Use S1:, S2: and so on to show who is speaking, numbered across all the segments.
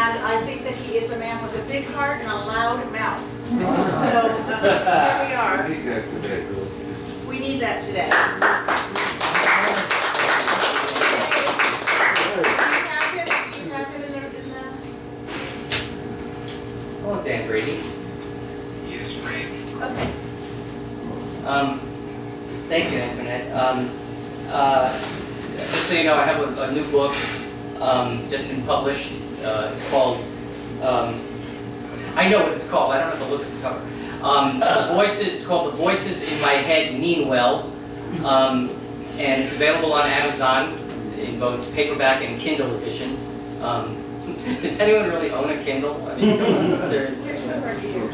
S1: and I think that he is a man with a big heart and a loud mouth. So here we are.
S2: We need that today.
S1: We need that today. Do you have him in there in the...
S3: Hello, Dan Brady.
S2: Yes, Frank.
S1: Okay.
S3: Thank you, Antoinette. Just so you know, I have a new book just been published. It's called, I know what it's called, I don't have to look at the cover. It's called The Voices in My Head Mean Well, and it's available on Amazon in both paperback and Kindle editions. Does anyone really own a Kindle? I mean, seriously.
S1: You're so hard to hear.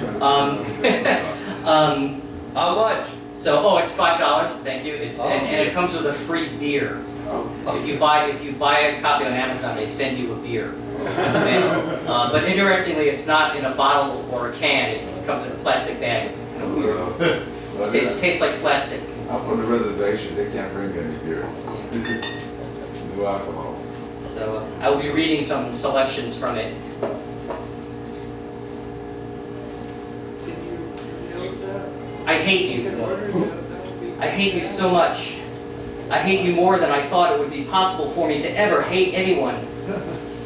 S3: How much? So, it's $5. Thank you. It's and it comes with a free beer. If you buy a copy on Amazon, they send you a beer. And, but interestingly, it's not in a bottle or a can. It comes in a plastic bag. It's kind of weird. It tastes like plastic.
S2: I'm on the reservation. They can't bring any beer. No alcohol.
S3: So I will be reading some selections from it. I hate you. I hate you so much. I hate you more than I thought it would be possible for me to ever hate anyone.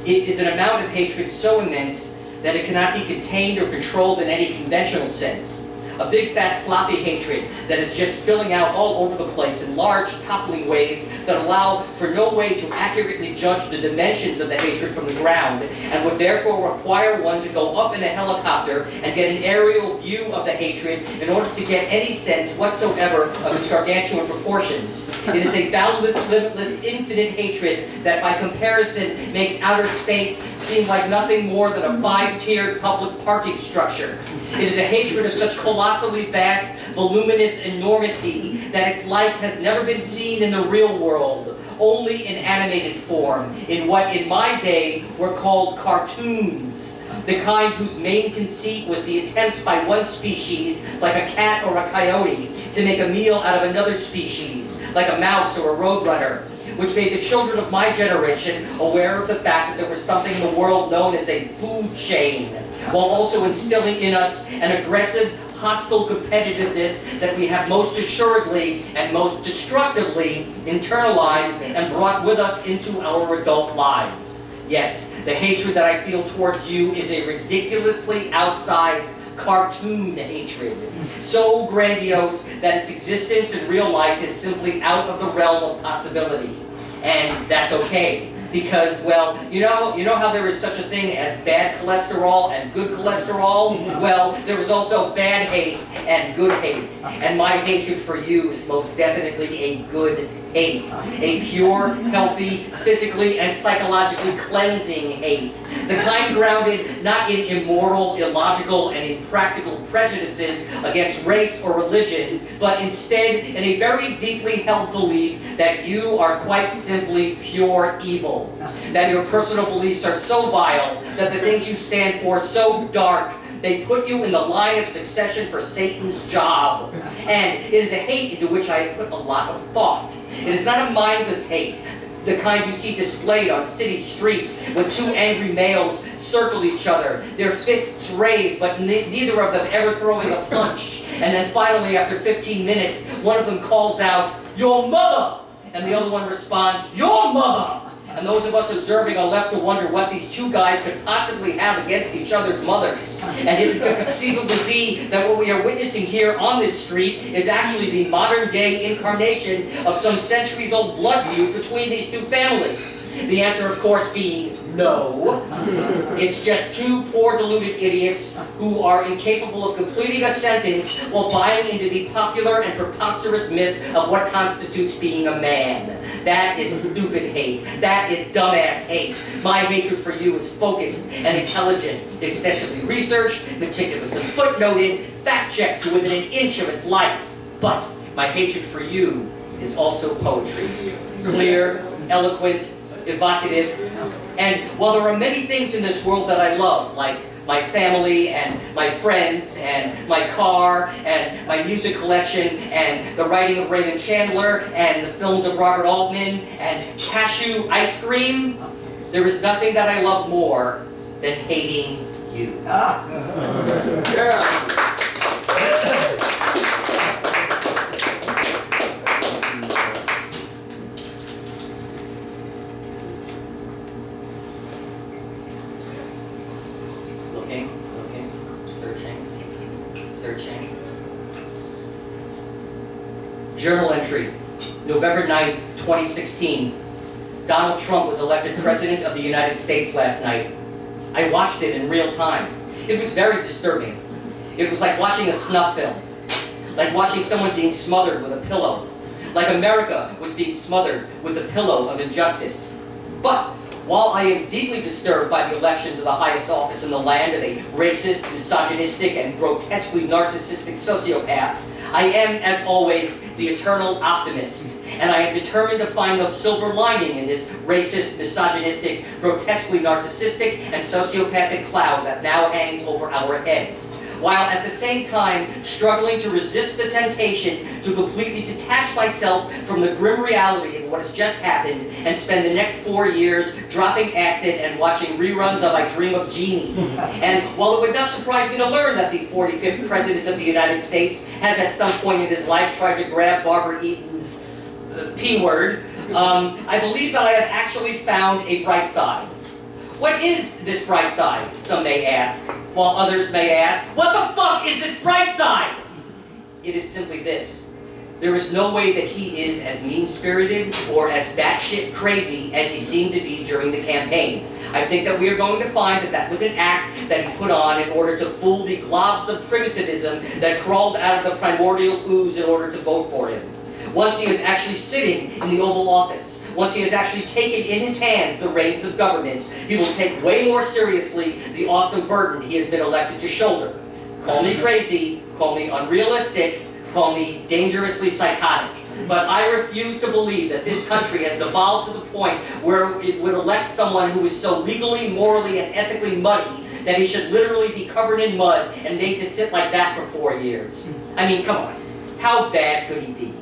S3: It is an amount of hatred so immense that it cannot be contained or controlled in any conventional sense. A big fat sloppy hatred that is just spilling out all over the place in large toppling waves that allow for no way to accurately judge the dimensions of the hatred from the ground, and would therefore require one to go up in a helicopter and get an aerial view of the hatred in order to get any sense whatsoever of its gargantuan proportions. It is a boundless, limitless, infinite hatred that by comparison makes outer space seem like nothing more than a 5-tiered public parking structure. It is a hatred of such colossally vast, voluminous enormity that its like has never been seen in the real world, only in animated form, in what in my day were called cartoons, the kind whose main conceit was the attempts by one species, like a cat or a coyote, to make a meal out of another species, like a mouse or a roadrunner, which made the children of my generation aware of the fact that there was something in the world known as a food chain, while also instilling in us an aggressive, hostile competitiveness that we have most assuredly and most destructively internalized and brought with us into our adult lives. Yes, the hatred that I feel towards you is a ridiculously outsized cartoon hatred, so grandiose that its existence in real life is simply out of the realm of possibility. And that's okay, because, well, you know how there is such a thing as bad cholesterol and good cholesterol? Well, there is also bad hate and good hate, and my hatred for you is most definitely a good hate. A pure, healthy, physically and psychologically cleansing hate. The kind grounded not in immoral, illogical, and impractical prejudices against race or religion, but instead in a very deeply held belief that you are quite simply pure evil. That your personal beliefs are so vile, that the things you stand for so dark, they put you in the line of succession for Satan's job. And it is a hate into which I have put a lot of thought. It is not a mindless hate, the kind you see displayed on city streets when two angry males circle each other, their fists raised, but neither of them ever throwing a punch. And then finally, after 15 minutes, one of them calls out, "Your mother!" And the other one responds, "Your mother!" And those of us observing are left to wonder what these two guys could possibly have against each other's mothers. And if it could conceivably be that what we are witnessing here on this street is actually the modern-day incarnation of some centuries-old blood feud between these two families. The answer, of course, being no. It's just two poor deluded idiots who are incapable of completing a sentence while buying into the popular and preposterous myth of what constitutes being a man. That is stupid hate. That is dumbass hate. My hatred for you is focused and intelligent, extensively researched, meticulously footnoted, fact-checked to within an inch of its life. But my hatred for you is also poetry. Clear, eloquent, evocative, and while there are many things in this world that I love, like my family and my friends and my car and my music collection and the writing of Raymond Chandler and the films of Robert Altman and cashew ice cream, there is nothing that I love more than hating you. Looking, searching. Journal entry, November 9th, 2016. Donald Trump was elected President of the United States last night. I watched it in real time. It was very disturbing. It was like watching a snuff film. Like watching someone being smothered with a pillow. Like America was being smothered with the pillow of injustice. But while I am deeply disturbed by the election to the highest office in the land of a racist, misogynistic, and grotesquely narcissistic sociopath, I am, as always, the eternal optimist, and I am determined to find the silver lining in this racist, misogynistic, grotesquely narcissistic, and sociopathic cloud that now hangs over our heads, while at the same time struggling to resist the temptation to completely detach myself from the grim reality of what has just happened and spend the next 4 years dropping acid and watching reruns of I Dream of Jeannie. And while it would not surprise me to learn that the 45th President of the United States has at some point in his life tried to grab Barbara Eaton's P-word, I believe that I have actually found a bright side. What is this bright side, some may ask, while others may ask, what the fuck is this bright side? It is simply this. There is no way that he is as mean-spirited or as batshit crazy as he seemed to be during the campaign. I think that we are going to find that that was an act that he put on in order to fool the globs of primitivism that crawled out of the primordial ooze in order to vote for him. Once he is actually sitting in the Oval Office, once he has actually taken in his hands the reins of government, he will take way more seriously the awesome burden he has been elected to shoulder. Call me crazy, call me unrealistic, call me dangerously psychotic. But I refuse to believe that this country has devolved to the point where it would elect someone who is so legally, morally, and ethically muddy that he should literally be covered in mud and made to sit like that for 4 years. I mean, come on. How bad could he be?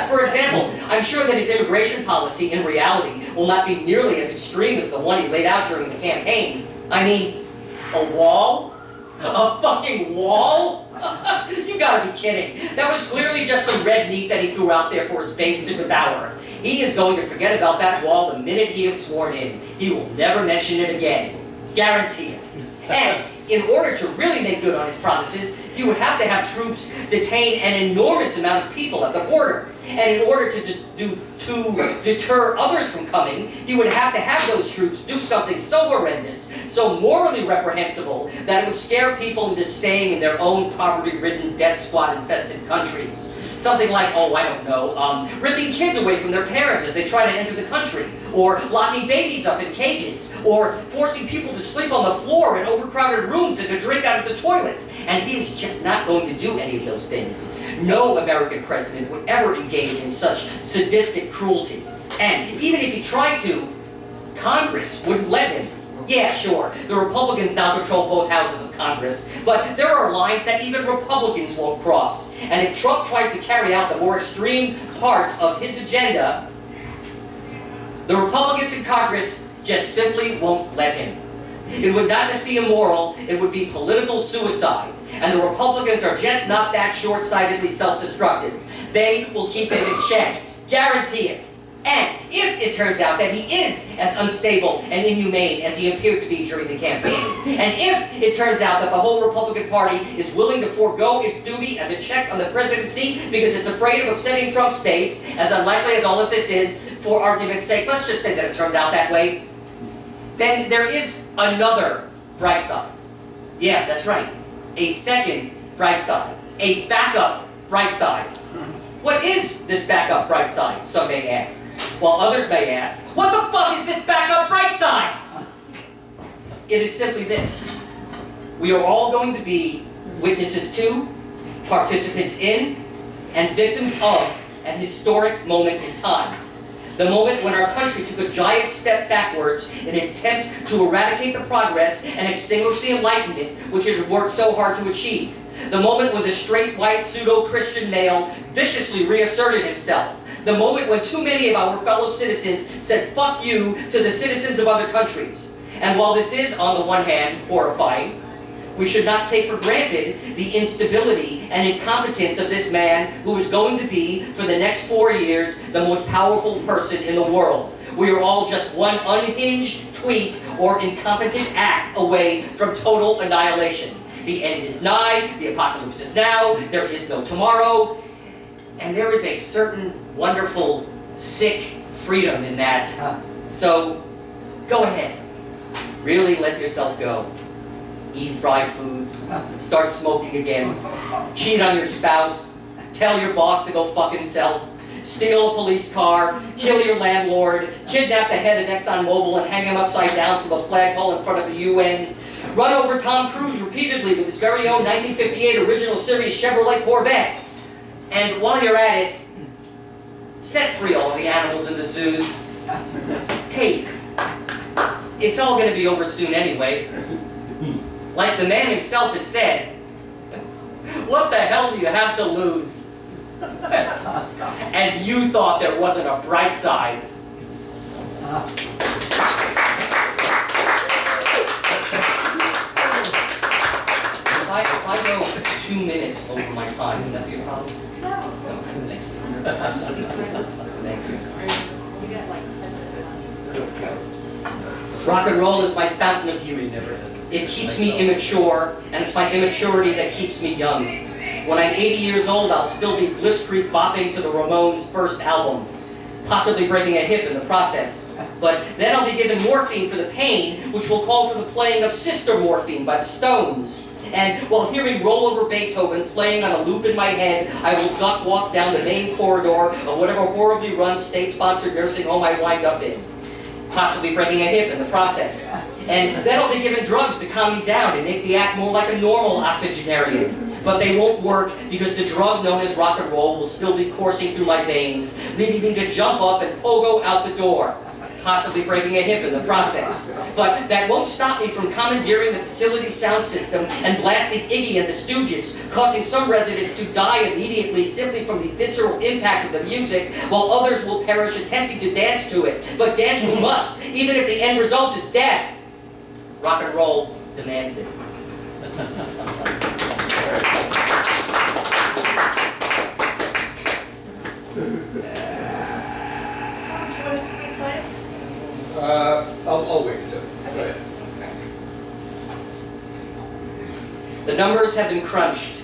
S3: For example, I'm sure that his immigration policy in reality will not be nearly as extreme as the one he laid out during the campaign. I mean, a wall? A fucking wall? You gotta be kidding. That was clearly just some red meat that he threw out there for his base to devour. He is going to forget about that wall the minute he is sworn in. He will never mention it again. Guarantee it. And in order to really make good on his promises, he would have to have troops detain an enormous amount of people at the border. And in order to deter others from coming, he would have to have those troops do something so horrendous, so morally reprehensible, that it would scare people into staying in their own poverty-ridden, death squad-infested countries. Something like, oh, I don't know, ripping kids away from their parents as they try to enter the country, or locking babies up in cages, or forcing people to sleep on the floor in overcrowded rooms and to drink out of the toilet. And he is just not going to do any of those things. No American president would ever engage in such sadistic cruelty. And even if he tried to, Congress wouldn't let him. Yeah, sure, the Republicans now control both houses of Congress, but there are lines that even Republicans won't cross. And if Trump tries to carry out the more extreme parts of his agenda, the Republicans in Congress just simply won't let him. It would not just be immoral, it would be political suicide. And the Republicans are just not that short-sightedly self-destructive. They will keep him in check. Guarantee it. And if it turns out that he is as unstable and inhumane as he appeared to be during the campaign, and if it turns out that the whole Republican Party is willing to forego its duty as a check on the presidency because it's afraid of upsetting Trump's base, as unlikely as all of this is, for argument's sake, let's just say that it turns out that way, then there is another bright side. Yeah, that's right. A second bright side. A backup bright side. What is this backup bright side, some may ask? While others may ask, what the fuck is this backup bright side? It is simply this. We are all going to be witnesses to, participants in, and victims of an historic moment in time. The moment when our country took a giant step backwards in an attempt to eradicate the progress and extinguish the Enlightenment which it had worked so hard to achieve. The moment when the straight, white, pseudo-Christian male viciously reasserted himself. The moment when too many of our fellow citizens said fuck you to the citizens of other countries. And while this is, on the one hand, horrifying, we should not take for granted the instability and incompetence of this man who is going to be, for the next 4 years, the most powerful person in the world. We are all just one unhinged tweet or incompetent act away from total annihilation. The end is nigh, the apocalypse is now, there is no tomorrow, and there is a certain wonderful, sick freedom in that. So, go ahead. Really let yourself go. Eat fried foods, start smoking again, cheat on your spouse, tell your boss to go fuck himself, steal a police car, kill your landlord, kidnap the head of ExxonMobil and hang him upside down from a flagpole in front of the UN, run over Tom Cruise repeatedly with his very own 1958 original series Chevrolet Corvette, and while you're at it, set free all of the animals in the zoos. Hey, it's all going to be over soon anyway. Like the man himself has said, what the hell do you have to lose? And you thought there wasn't a bright side. If I go 2 minutes over my time, would that be a problem?
S1: No.
S3: Thank you.
S1: You got like 10 minutes left.
S3: Rock and roll is my fountain of youth. It keeps me immature, and it's my immaturity that keeps me young. When I'm 80 years old, I'll still be blitzkrieg bopping to the Ramones' first album, possibly breaking a hip in the process. But then I'll be given morphine for the pain, which will call for the playing of Sister Morphine by the Stones. And while hearing Roll Over Beethoven playing on a loop in my head, I will duck walk down the main corridor of whatever horribly run state-sponsored nursing home I wind up in, possibly breaking a hip in the process. And then I'll be given drugs to calm me down and make me act more like a normal octogenarian. But they won't work because the drug known as rock and roll will still be coursing through my veins, leading me to jump up and pogo out the door, possibly breaking a hip in the process. But that won't stop me from commandeering the facility's sound system and blasting Iggy and the Stooges, causing some residents to die immediately simply from the visceral impact of the music, while others will perish attempting to dance to it. But dance we must, even if the end result is death. Rock and roll demands it.
S4: I'll wait a second. Go ahead.
S3: The numbers have been crunched.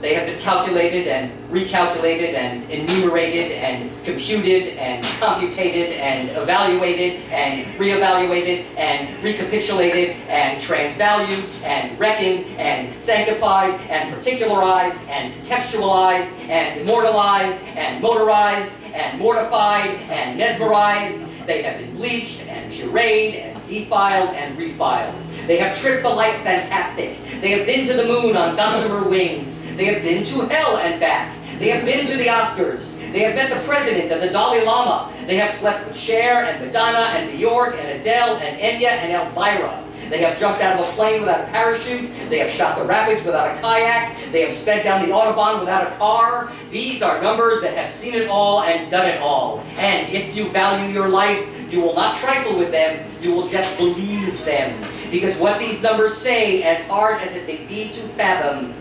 S3: They have been calculated and recalculated and enumerated and computed and computated and evaluated and reevaluated and recapitulated and transvalued and reckoned and sanctified and particularized and contextualized and immortalized and motorized and mortified and mesmerized. They have been bleached and pureed and defiled and refiled. They have tripped the light fantastic. They have been to the moon on gossamer wings. They have been to hell and back. They have been to the Oscars. They have met the President and the Dalai Lama. They have slept with Cher and Madonna and Bjork and Adele and Enya and Elvira. They have jumped out of a plane without a parachute. They have shot the rapids without a kayak. They have sped down the Autobahn without a car. These are numbers that have seen it all and done it all. And if you value your life, you will not trifle with them. You will just believe them. Because what these numbers say, as hard as it may be to fathom,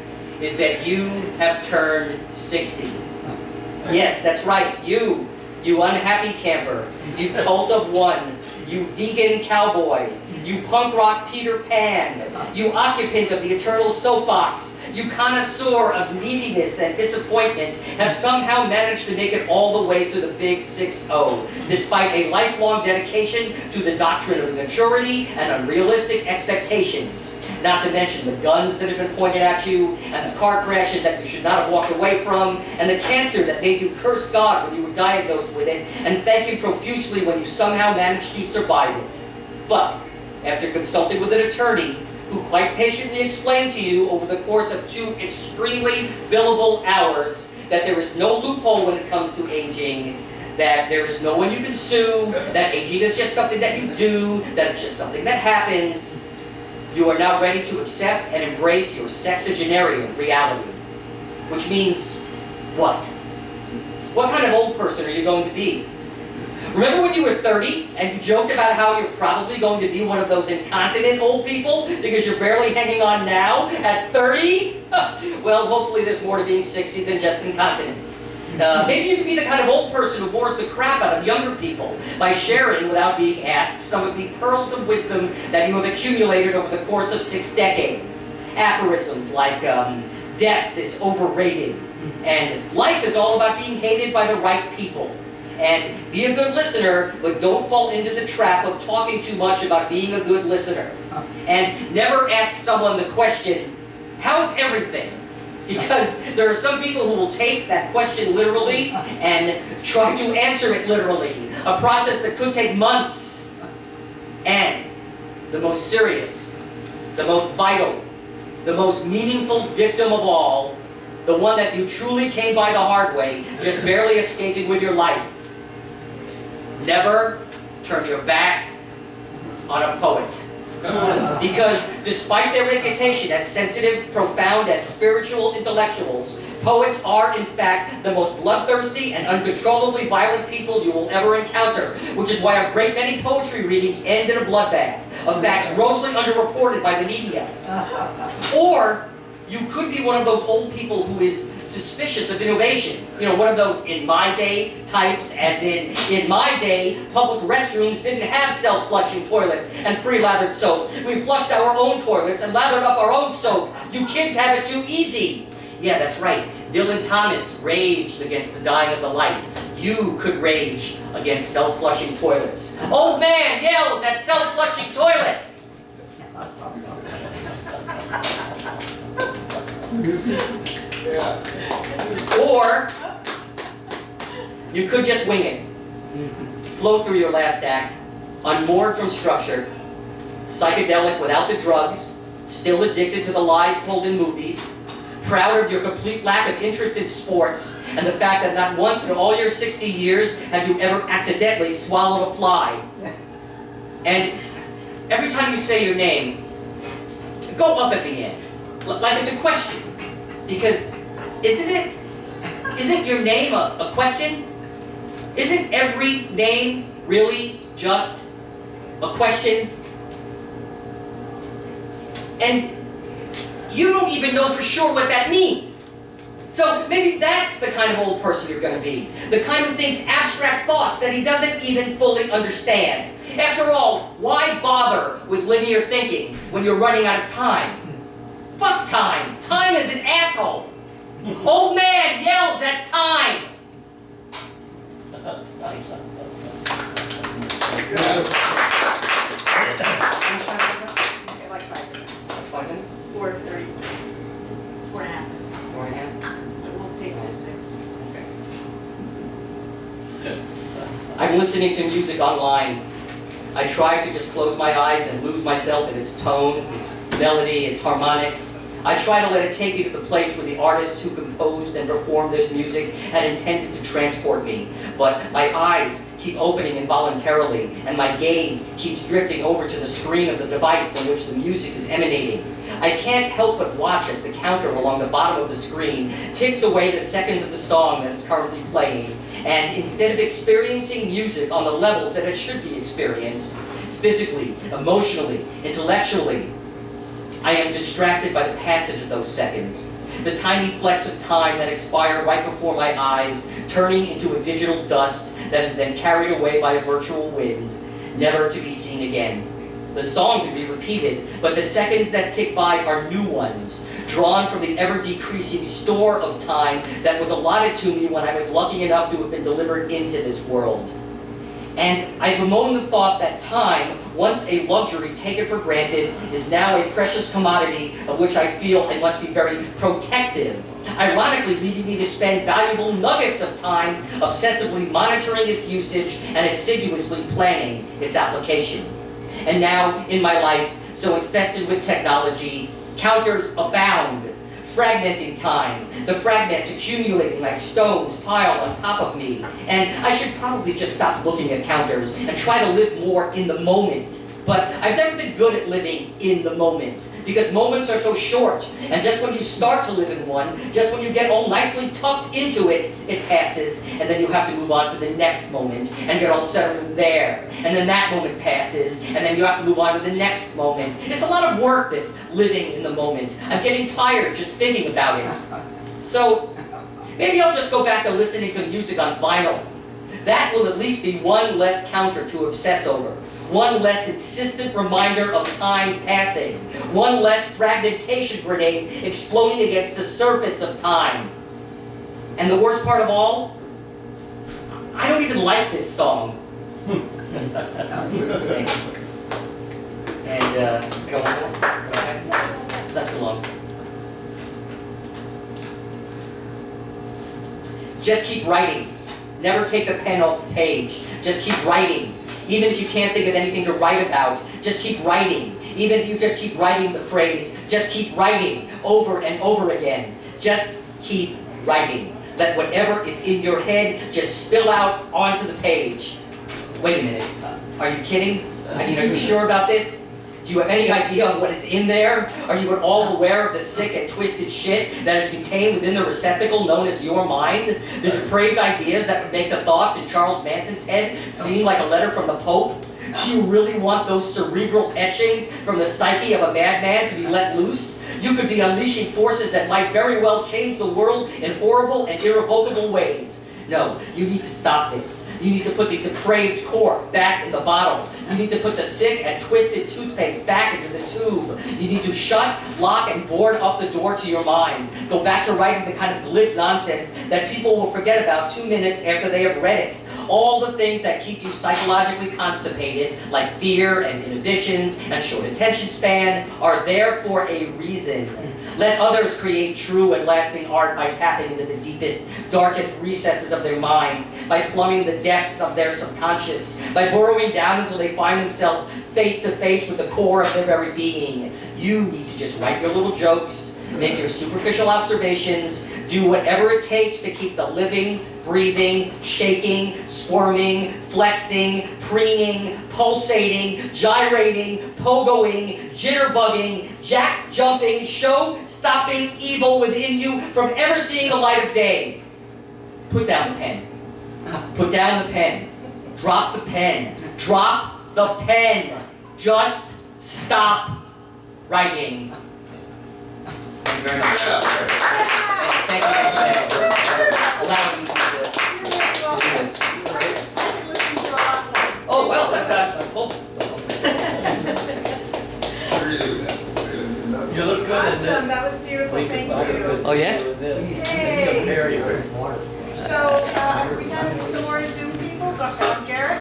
S3: is that you have turned 60. Yes, that's right. You unhappy camper. You cult of one. You vegan cowboy. You punk rock Peter Pan. You occupant of the eternal soapbox. You connoisseur of neediness and disappointment have somehow managed to make it all the way to the big 6-0, despite a lifelong dedication to the doctrine of immaturity and unrealistic expectations. Not to mention the guns that have been pointed at you, and the car crashes that you should not have walked away from, and the cancer that made you curse God when you were diagnosed with it, and thank Him profusely when you somehow managed to survive it. But, after consulting with an attorney, who quite patiently explained to you over the course of 2 extremely billable hours that there is no loophole when it comes to aging, that there is no one you can sue, that aging is just something that you do, that it's just something that happens, you are now ready to accept and embrace your sexagenarian reality. Which means what? What kind of old person are you going to be? Remember when you were 30 and you joked about how you're probably going to be one of those incontinent old people because you're barely hanging on now at 30? Well, hopefully there's more to being 60 than just incontinence. Maybe you could be the kind of old person who bores the crap out of younger people by sharing, without being asked, some of the pearls of wisdom that you have accumulated over the course of 6 decades. Aphorisms like, death is overrated, and life is all about being hated by the right people. And be a good listener, but don't fall into the trap of talking too much about being a good listener. And never ask someone the question, how's everything? Because there are some people who will take that question literally and try to answer it literally. A process that could take months. And the most serious, the most vital, the most meaningful dictum of all, the one that you truly came by the hard way, just barely escaping with your life. Never turn your back on a poet. Because despite their reputation as sensitive, profound, and spiritual intellectuals, poets are, in fact, the most bloodthirsty and uncontrollably violent people you will ever encounter, which is why a great many poetry readings end in a bloodbath, a fact grossly underreported by the media. Or you could be one of those old people who is suspicious of innovation. You know, one of those in my day types, as in my day, public restrooms didn't have self-flushing toilets and pre-lathered soap. We flushed our own toilets and lathered up our own soap. You kids have it too easy. Yeah, that's right. Dylan Thomas raged against the dying of the light. You could rage against self-flushing toilets. Old man yells at self-flushing toilets. Or you could just wing it. Float through your last act, unmoored from structure, psychedelic without the drugs, still addicted to the lies told in movies, proud of your complete lack of interest in sports, and the fact that not once in all your 60 years have you ever accidentally swallowed a fly. And every time you say your name, go up at the end, like it's a question. Because isn't your name a question? Isn't every name really just a question? And you don't even know for sure what that means. So maybe that's the kind of old person you're going to be. The kind who thinks abstract thoughts that he doesn't even fully understand. After all, why bother with linear thinking when you're running out of time? Fuck time! Time is an asshole! Old man yells at time!
S1: Okay, like 5 minutes.
S3: 5 minutes?
S1: 4:30. 4.5 minutes.
S3: 4.5?
S1: It won't take me to 6.
S3: Okay. I'm listening to music online. I try to just close my eyes and lose myself in its tone, its melody, its harmonics. I try to let it take me to the place where the artists who composed and performed this music had intended to transport me. But my eyes keep opening involuntarily, and my gaze keeps drifting over to the screen of the device from which the music is emanating. I can't help but watch as the counter along the bottom of the screen ticks away the seconds of the song that is currently playing. And instead of experiencing music on the levels that it should be experienced, physically, emotionally, intellectually, I am distracted by the passage of those seconds. The tiny flecks of time that expire right before my eyes, turning into a digital dust that is then carried away by a virtual wind, never to be seen again. The song can be repeated, but the seconds that tick by are new ones, drawn from the ever-decreasing store of time that was allotted to me when I was lucky enough to have been delivered into this world. And I bemoan the thought that time, once a luxury taken for granted, is now a precious commodity of which I feel I must be very protective, ironically leading me to spend valuable nuggets of time obsessively monitoring its usage and assiduously planning its application. And now, in my life, so infested with technology, counters abound, fragmenting time, the fragments accumulating like stones piled on top of me. And I should probably just stop looking at counters and try to live more in the moment. But I've never been good at living in the moment, because moments are so short, and just when you start to live in one, just when you get all nicely tucked into it, it passes, and then you have to move on to the next moment, and get all settled in there, and then that moment passes, and then you have to move on to the next moment. It's a lot of work, this living in the moment. I'm getting tired just thinking about it. So, maybe I'll just go back to listening to music on vinyl. That will at least be one less counter to obsess over. One less insistent reminder of time passing. One less fragmentation grenade exploding against the surface of time. And the worst part of all, I don't even like this song. And, I got one more? Okay. Not too long. Just keep writing. Never take the pen off the page. Just keep writing. Even if you can't think of anything to write about, just keep writing. Even if you just keep writing the phrase, just keep writing over and over again. Just keep writing. Let whatever is in your head just spill out onto the page. Wait a minute. Are you kidding? I mean, are you sure about this? Do you have any idea of what is in there? Are you at all aware of the sick and twisted shit that is contained within the receptacle known as your mind? The depraved ideas that would make the thoughts in Charles Manson's head seem like a letter from the Pope? Do you really want those cerebral etchings from the psyche of a madman to be let loose? You could be unleashing forces that might very well change the world in horrible and irrevocable ways. No, you need to stop this. You need to put the depraved cork back in the bottle. You need to put the sick and twisted toothpaste back into the tube. You need to shut, lock, and board up the door to your mind. Go back to writing the kind of glib nonsense that people will forget about 2 minutes after they have read it. All the things that keep you psychologically constipated, like fear and inhibitions and short attention span, are there for a reason. Let others create true and lasting art by tapping into the deepest, darkest recesses of their minds, by plumbing the depths of their subconscious, by burrowing down until they find themselves face to face with the core of their very being. You need to just write your little jokes, make your superficial observations, do whatever it takes to keep the living, breathing, shaking, squirming, flexing, preening, pulsating, gyrating, pogoing, jitterbugging, jack-jumping, show-stopping evil within you from ever seeing the light of day. Put down the pen. Put down the pen. Drop the pen. Drop the pen. Just stop writing. Thank you very much. Thank you for allowing me to do this. Oh, well, I've got a book.
S4: Sure you do that.
S5: You look good in this.
S1: Awesome, that was beautiful,
S5: We could
S1: thank
S5: buy
S1: you.
S5: this.
S3: Oh, yeah?